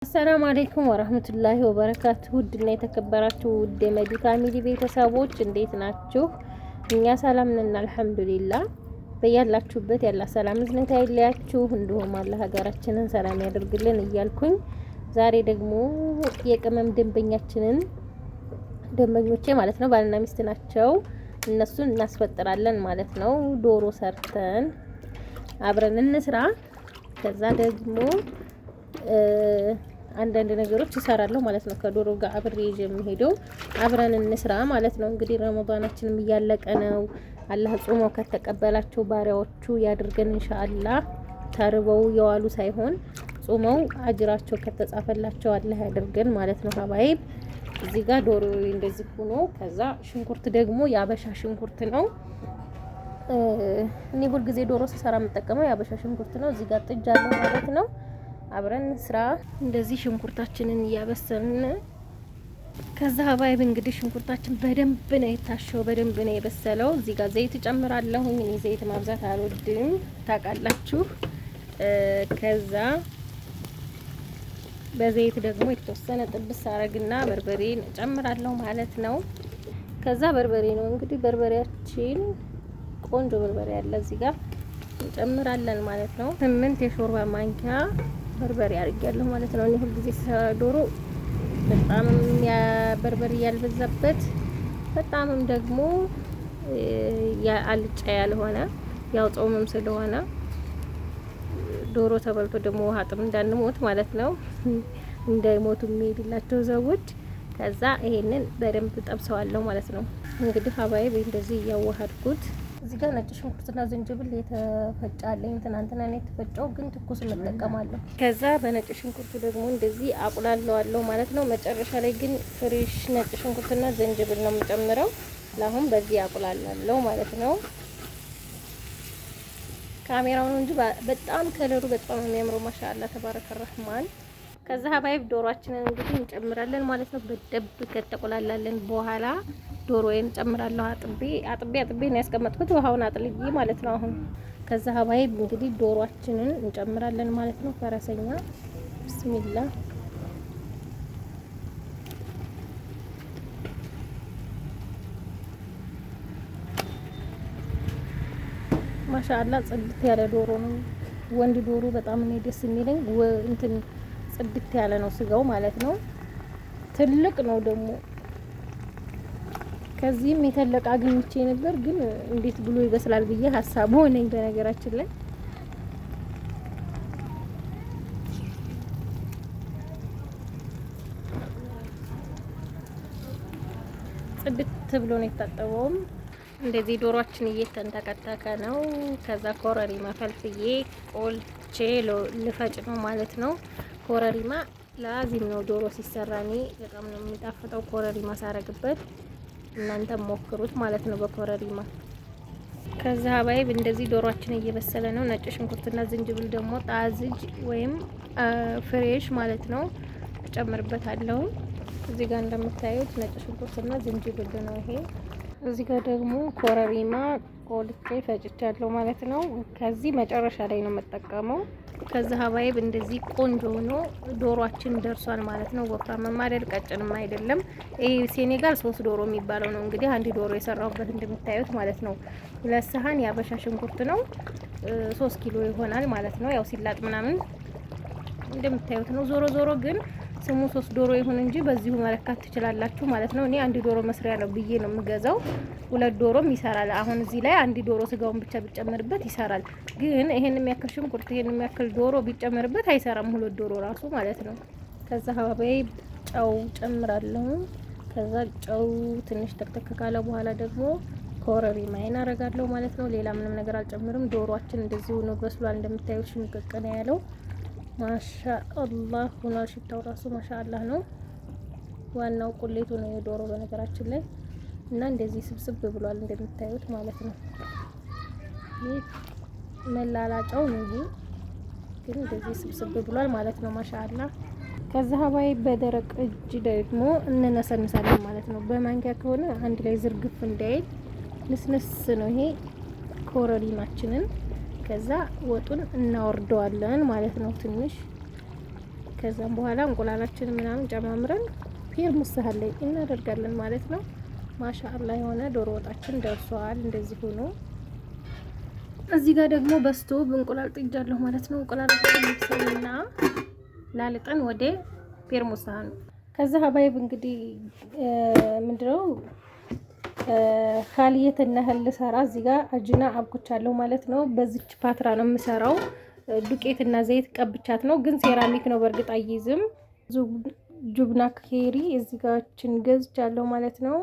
አሰላሙ አለይኩም ወራህመቱላሂ ወበረካቱ። ውድና የተከበራችሁ ውድ የመዲ ፋሚሊ ቤተሰቦች እንዴት ናችሁ? እኛ ሰላም ነን አልሐምዱሊላህ። በያላችሁበት ያላ ሰላም እዝነት አይለያችሁ፣ እንዲሁም አላህ ሀገራችንን ሰላም ያደርግልን እያልኩኝ ዛሬ ደግሞ የቅመም ደንበኞቼ ማለት ነው ባልና ሚስት ናቸው። እነሱን እናስፈጥራለን ማለት ነው። ዶሮ ሰርተን አብረን እንስራ። ከዛ ደግሞ አንዳንድ ነገሮች ይሰራለሁ ማለት ነው። ከዶሮ ጋር አብሬ ይዤ የምሄደው አብረን እንስራ ማለት ነው። እንግዲህ ረመዳናችንም እያለቀ ነው። አላህ ጾመው ከተቀበላቸው ባሪያዎቹ ያድርገን ኢንሻአላህ። ተርበው የዋሉ ሳይሆን ጾመው አጅራቸው ከተጻፈላቸው አላህ ያድርገን ማለት ነው። ሀባይብ እዚህ ጋር ዶሮ እንደዚህ ሆኖ ከዛ ሽንኩርት ደግሞ ያበሻ ሽንኩርት ነው። እኔ ሁል ጊዜ ዶሮ ስሰራ የምጠቀመው ያበሻ ሽንኩርት ነው። እዚህ ጋር ጥጃለሁ ማለት ነው። አብረን ስራ እንደዚህ ሽንኩርታችንን እያበሰልን ከዛ ሀባይብ እንግዲህ ሽንኩርታችን በደንብ ነው የታሸው፣ በደንብ ነው የበሰለው። እዚህ ጋር ዘይት እጨምራለሁ። እኔ ዘይት ማብዛት አልወድም ታውቃላችሁ። ከዛ በዘይት ደግሞ የተወሰነ ጥብስ አረግና በርበሬን እጨምራለሁ ማለት ነው። ከዛ በርበሬ ነው እንግዲህ በርበሬያችን ቆንጆ በርበሬ አለ እዚህ ጋር እንጨምራለን ማለት ነው። 8 የሾርባ ማንኪያ በርበሬ አድርጌያለሁ ማለት ነው። እኔ ሁሉ ጊዜ ዶሮ በጣም በርበሬ ያልበዛበት በጣምም ደግሞ አልጫ ያልሆነ ያው ጾምም ስለሆነ ዶሮ ተበልቶ ደግሞ ውሃ ጥም እንዳንሞት ማለት ነው። እንዳይሞቱ የሚሄድላቸው ሰዎች ከዛ ይሄንን በደንብ ጠብሰዋለሁ ማለት ነው። እንግዲህ ሀባይብ እንደዚህ እያዋሃድኩት እዚህ ጋር ነጭ ሽንኩርትና ዝንጅብል የተፈጫለኝ ትናንትና ነው የተፈጨው፣ ግን ትኩስ እንጠቀማለሁ። ከዛ በነጭ ሽንኩርቱ ደግሞ እንደዚህ አቁላለዋለሁ ማለት ነው። መጨረሻ ላይ ግን ፍሬሽ ነጭ ሽንኩርትና ዝንጅብል ነው የምጨምረው። ለአሁን በዚህ አቁላላለሁ ማለት ነው። ካሜራው ነው እንጂ በጣም ከለሩ በጣም የሚያምረው ማሻአላ ተባረከ ረህማን። ከዛ ሀባይብ ዶሮአችንን እንግዲህ እንጨምራለን ማለት ነው። በደንብ ከተቆላላለን በኋላ ዶሮዬን ጨምራለሁ። አጥቤ ነው ያስቀመጥኩት ውሃውን አጥልዬ ማለት ነው አሁን። ከዛ ሀባይብ እንግዲህ ዶሮአችንን እንጨምራለን ማለት ነው። ፈረሰኛ ቢስሚላ ማሻአላ ጽድት ያለ ዶሮ ነው። ወንድ ዶሮ በጣም ነው ደስ የሚለኝ። እንትን ጽድት ያለ ነው ስጋው ማለት ነው። ትልቅ ነው ደግሞ ከዚህም የተለቀ አግኝቼ ነበር፣ ግን እንዴት ብሎ ይበስላል ብዬ ሀሳብ ሆነኝ። በነገራችን ላይ ጽድት ብሎ ነው የታጠበውም። እንደዚህ ዶሮአችን እየተንተከተከ ነው። ከዛ ኮረሪማ ፈልፍዬ ቆልቼ ልፈጭ ነው ማለት ነው። ኮረሪማ ላዚም ነው ዶሮ ሲሰራ። እኔ በጣም ነው የሚጣፍጠው ኮረሪማ ሳረግበት። እናንተ ሞክሩት ማለት ነው በኮረሪማ። ከዛ ሀባይብ እንደዚህ ዶሮአችን እየበሰለ ነው። ነጭ ሽንኩርትና ዝንጅብል ደግሞ ጣዝጅ ወይም ፍሬሽ ማለት ነው እጨምርበታለሁ። እዚህ ጋር እንደምታዩት ነጭ ሽንኩርትና ዝንጅብል ነው ይሄ። እዚህ ጋር ደግሞ ኮረሪማ ቆልቼ ፈጭቻለሁ ማለት ነው። ከዚህ መጨረሻ ላይ ነው የምጠቀመው። ከዛ ሀባይብ እንደዚህ ቆንጆ ሆኖ ዶሮአችን ደርሷል ማለት ነው። ወፍራምም አይደል ቀጭንም አይደለም። ይሄ ሴኔጋል 3 ዶሮ የሚባለው ነው እንግዲህ። አንድ ዶሮ የሰራሁበት እንደምታዩት ማለት ነው። 2 ሰሃን ያበሻ ሽንኩርት ነው 3 ኪሎ ይሆናል ማለት ነው። ያው ሲላጥ ምናምን እንደምታዩት ነው። ዞሮ ግን ስሙ 3 ዶሮ ይሁን እንጂ በዚሁ መለካት ትችላላችሁ ማለት ነው። እኔ 1 ዶሮ መስሪያ ነው ብዬ ነው የምገዛው። 2 ዶሮም ይሰራል። አሁን እዚህ ላይ 1 ዶሮ ስጋውን ብቻ ቢጨመርበት ይሰራል። ግን ይሄን የሚያክል ሽንኩርት ይሄን የሚያክል ዶሮ ቢጨመርበት አይሰራም፣ 2 ዶሮ ራሱ ማለት ነው። ከዛ ሀባይ ጨው ጨምራለሁ። ከዛ ጨው ትንሽ ተክተክ ካለ በኋላ ደግሞ ኮረሪማ አረጋለሁ ማለት ነው። ሌላ ምንም ነገር አልጨምርም። ዶሮአችን እንደዚህ ሆኖ በስሏል። እንደምታዩት ሽንቅቅ ነው ያለው። ማሻአላህ ሆኗል። ሽታው ራሱ ማሻአላህ ነው። ዋናው ቁሌቱ ነው የዶሮ በነገራችን ላይ እና እንደዚህ ስብስብ ብሏል እንደምታዩት ማለት ነው። ይህ መላላጫው ነው። ይሄ ግን እንደዚህ ስብስብ ብሏል ማለት ነው። ማሻአላህ። ከዛ ሀባይ በደረቅ እጅ ደግሞ እንነሰንሳለን ማለት ነው። በማንኪያ ከሆነ አንድ ላይ ዝርግፍ እንዳይል ንስንስ ነው ይሄ ኮረሪማችንን ከዛ ወጡን እናወርደዋለን ማለት ነው። ትንሽ ከዛም በኋላ እንቁላላችን ምናምን ጨማምረን ፔርሙዝ ሳህን ላይ እናደርጋለን ማለት ነው። ማሻአላ የሆነ ዶሮ ወጣችን ደርሷል። እንደዚህ ሆኖ እዚህ ጋር ደግሞ በስቶቭ እንቁላል ጥጃለሁ ማለት ነው። እንቁላላችን ልብሰልና ላልጠን ወደ ፔርሙዝ ሳህን ከዛ ሀባይብ እንግዲህ ምንድነው ኻሊየት እና ህል ሰራ እዚህ ጋር አጅና አብኩቻለሁ ማለት ነው። በዚች ፓትራ ነው የምሰራው። ዱቄትና ዘይት ቀብቻት ነው፣ ግን ሴራሚክ ነው በእርግጥ አይይዝም። ጁብና ኬሪ እዚህ ጋርችን ገዝቻለሁ ማለት ነው።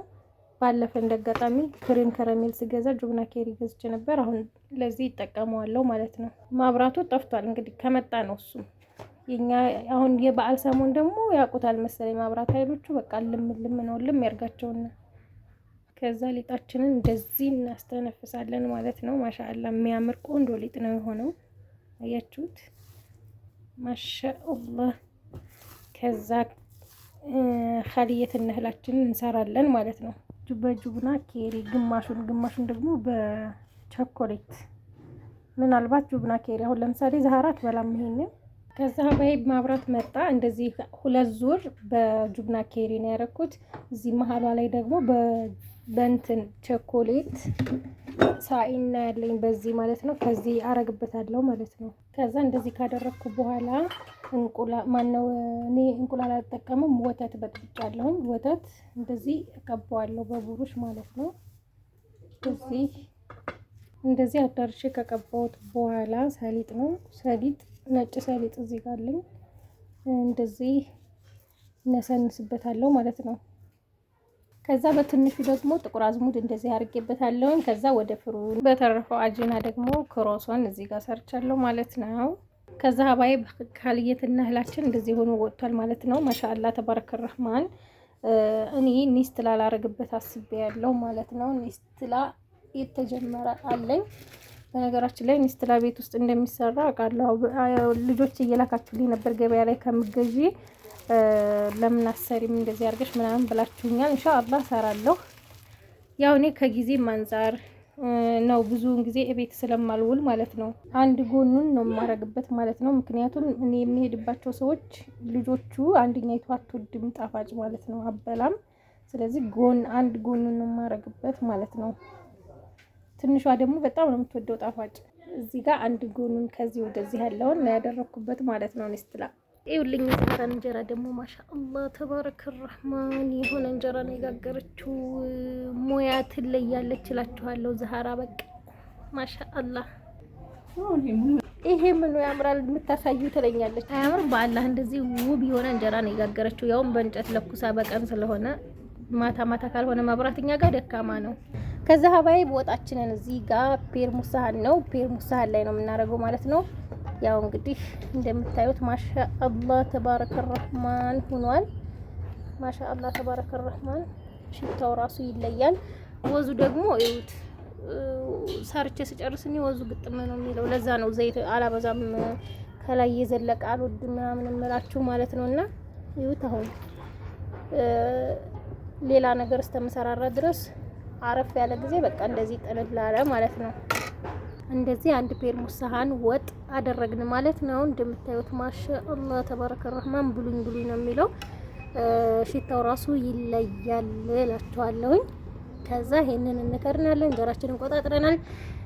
ባለፈ እንደጋጣሚ ክሬም ከረሜል ስገዛ ጁብና ኬሪ ገዝቼ ነበር። አሁን ለዚህ ይጠቀመዋለሁ ማለት ነው። ማብራቱ ጠፍቷል እንግዲህ ከመጣ ነው እሱ። የኛ አሁን የበዓል ሰሞን ደግሞ ያውቁታል መሰለኝ ማብራት ኃይሎቹ በቃ ልም ነው ልም ያርጋቸውና ከዛ ሊጣችንን እንደዚህ እናስተነፍሳለን ማለት ነው። ማሻአላ የሚያምር ቆንጆ ሊጥ ነው የሆነው። አያችሁት? ማሻአላህ። ከዛ ኻሊየት እህላችንን እንሰራለን ማለት ነው። በጁብና ኬሪ ግማሹን ደግሞ በቸኮሌት ምናልባት ጁብና ኬሪ አሁን ለምሳሌ ዛህራት በላም ይሄንን። ከዛ ባይብ ማብራት መጣ። እንደዚህ 2 ዙር በጁብና ኬሪ ነው ያደረኩት። እዚህ መሀሏ ላይ ደግሞ በእንትን ቸኮሌት ሳይና ያለኝ በዚህ ማለት ነው። ከዚህ አረግበታለሁ ማለት ነው። ከዛ እንደዚህ ካደረኩ በኋላ እኔ እንቁላል አልጠቀምም፣ ወተት በጥብጫለሁ። ወተት እንደዚህ እቀባዋለሁ በቡሩሽ ማለት ነው። እንደዚህ አዳርሼ ከቀባሁት በኋላ ሰሊጥ ነው ነጭ ሰሊጥ እዚህ ጋር አለኝ። እንደዚህ ነሰንስበታለሁ ማለት ነው። ከዛ በትንሹ ደግሞ ጥቁር አዝሙድ እንደዚህ አድርጌበታለሁ። ከዛ ወደ ፍሩን በተረፈው አጂና ደግሞ ክሮሶን እዚህ ጋር ሰርቻለሁ ማለት ነው። ከዛ ሀባይ ኻሊየትና እህላችን እንደዚህ ሆኖ ወጥቷል ማለት ነው። ማሻአላ ተባረከ ረህማን። እኔ ኒስትላ ላረግበት አስቤያለሁ ማለት ነው። ኒስትላ የተጀመረ አለኝ። በነገራችን ላይ ኒስትላ ቤት ውስጥ እንደሚሰራ አውቃለሁ። ልጆች እየላካችሁልኝ ነበር ገበያ ላይ ከምገዢ ለምን አሰሪም እንደዚህ አድርገሽ ምናምን ብላችሁኛል። ኢንሻአላህ ሰራለሁ። ያው እኔ ከጊዜ አንፃር ነው ብዙውን ጊዜ እቤት ስለማልውል ማለት ነው። አንድ ጎኑን ነው የማረግበት ማለት ነው። ምክንያቱም እኔ የሚሄድባቸው ሰዎች ልጆቹ አንደኛይቱ አትወድም ጣፋጭ ማለት ነው፣ አበላም። ስለዚህ አንድ ጎኑን ነው የማረግበት ማለት ነው። ትንሿ ደግሞ በጣም ነው የምትወደው ጣፋጭ። እዚህ ጋር አንድ ጎኑን ከዚህ ወደዚህ ያለውን ነው ያደረኩበት ማለት ነው። ኒስትላ ይኸውልኝ የዛህራን እንጀራ ደግሞ ማሻአላህ ተባረከ ረህማን የሆነ እንጀራ ነው የጋገረችው። ሙያ ትለያለች እላችኋለሁ። ዛህራ በቃ ማሻአላህ። ይሄ ምኑ ያምራል የምታሳዩ ትለኛለች። አያምር? በአላህ እንደዚህ ውብ የሆነ እንጀራ ነው የጋገረችው። ያውም በእንጨት ለኩሳ በቀን ስለሆነ ማታ ካልሆነ መብራትኛ ጋር ደካማ ነው። ከዛ ሀባይ ወጣችንን እዚህ ጋር ፔርሙዝ ሳህን ነው። ፔርሙዝ ሳህን ላይ ነው የምናደርገው ማለት ነው። ያው እንግዲህ እንደምታዩት ማሻአላህ ተባረከ ረህማን ሆኗል። ማሻአላህ ተባረከ ረህማን። ሽታው ራሱ ይለያል። ወዙ ደግሞ እዩት። ሰርቼ ስጨርስኝ ወዙ ግጥም ነው የሚለው። ለዛ ነው ዘይት አላበዛም ከላይ የዘለቀ አልወድም ምናምን እምላችሁ ማለት ነውና እዩት። አሁን ሌላ ነገር እስከምሰራራ ድረስ አረፍ ያለ ጊዜ በቃ እንደዚህ ጥልል አለ ማለት ነው። እንደዚህ አንድ ፔርሙዝ ሳህን ወጥ አደረግን ማለት ነው። እንደምታዩት ማሻአላህ ተባረከ ረህማን ብሉኝ ነው የሚለው። ሽታው ራሱ ይለያል እላችኋለሁኝ። ከዛ ይሄንን እንከርናለን። እንጀራችንን ቆጣጥረናል።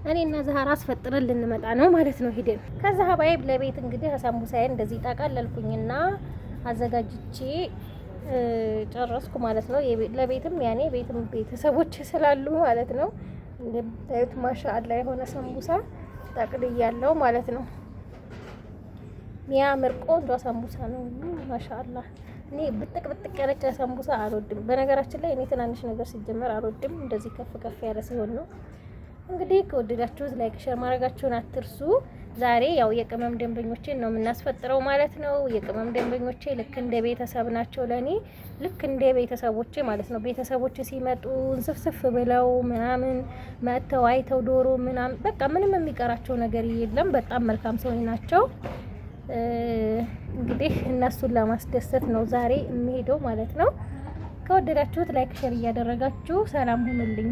እኔና ዛህራ አስፈጥረን ልንመጣ ነው ማለት ነው ሄደን። ከዛ ሀባይብ ለቤት እንግዲህ ሳምቡሳዬን እንደዚህ ጠቃለልኩኝና አዘጋጅቼ ጨረስኩ ማለት ነው። ለቤትም ያኔ ቤትም ቤተሰቦች ስላሉ ማለት ነው። እንደምታዩት ማሻአላ የሆነ ሰንቡሳ ጠቅልያለሁ ማለት ነው። የሚያምር ቆንጆ ሰንቡሳ ነው ማሻአላ። እኔ ብጥቅ ያለች ሰንቡሳ አልወድም። በነገራችን ላይ እኔ ትናንሽ ነገር ሲጀመር አልወድም። እንደዚህ ከፍ ያለ ሲሆን ነው። እንግዲህ ከወደዳችሁት ላይክ ሼር ማድረጋችሁን አትርሱ። ዛሬ ያው የቅመም ደንበኞቼን ነው የምናስፈጥረው ማለት ነው። የቅመም ደንበኞቼ ልክ እንደ ቤተሰብ ናቸው ለኔ፣ ልክ እንደ ቤተሰቦቼ ማለት ነው። ቤተሰቦቼ ሲመጡ እንስፍስፍ ብለው ምናምን መተው አይተው ዶሮ ምናምን በቃ ምንም የሚቀራቸው ነገር የለም። በጣም መልካም ሰው ናቸው። እንግዲህ እነሱን ለማስደሰት ነው ዛሬ የሚሄደው ማለት ነው። ከወደዳችሁት ላይክ ሼር እያደረጋችሁ ሰላም ሁኑልኝ።